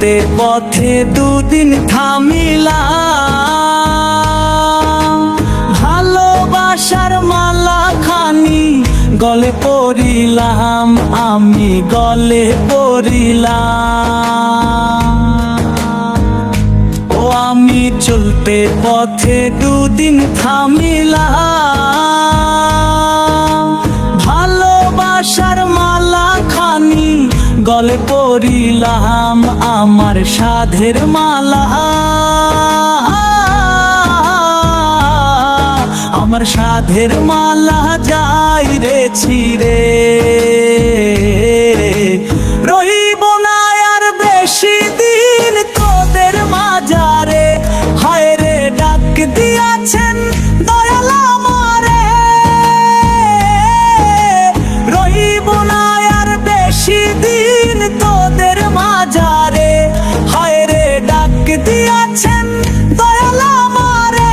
চলতে পথে দুদিন থামিলাম, ভালোবাসার মালা খানি গলে পরিলাম, আমি গলে পরিলাম। ও আমি চলতে পথে দুদিন থামিলাম, ভালোবাসার মালা খানি গলে পরিলাম, আমার সাধের মালা, আমার সাধের মালা যাই রে ছিঁড়ে। রইব না আর বেশি দিন তোদের মাঝারে, হায় রে ডাক দিয়াছেন দয়াল আমারে। রইব না আর বেশি দিন তোদের মাঝারে, হায় রে ডাক দিয়াছেন দয়াল আমারে।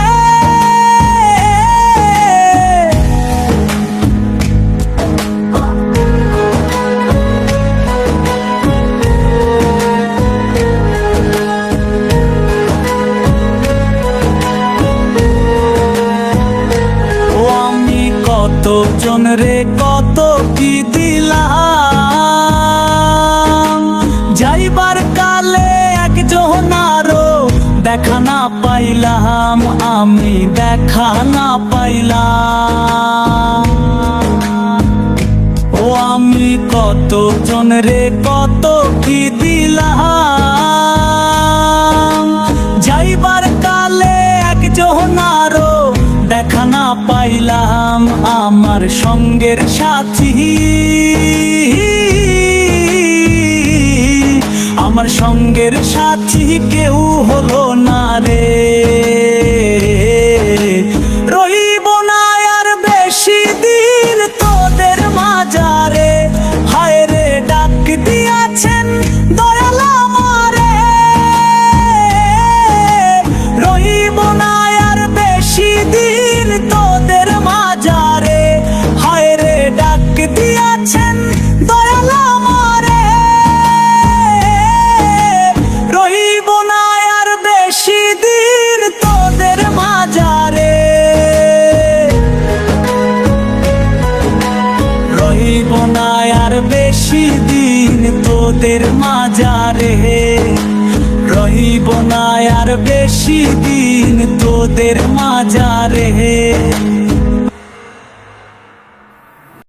কত জন রে কত কি দিলাম, যাইবার কালে একজন আরো দেখা না পাইলাম, আমি দেখা না পাইলাম। ও আমি কত জন রে কত কি দিলাম, যাইবার কালে একজন আরো দেখা না পাইলাম, আমার সঙ্গের সাথী, আমার সঙ্গের সাথী কেউ হলো না রে। রইব না আর বেশি দিন তোদের মাঝারে, হায় রে ডাক দিয়াছেন দয়াল আমারে। রইব না আর বেশি দিন তোদের মাঝারে, হায় রে ডাক দিয়াছেন দয়াল আমারে। রইব না আর বেশি দিন তোদের মাঝারে, রইব না আর বেশি দিন তোদের মাঝারে, রইব না আর বেশি দিন তোদের মাঝারে।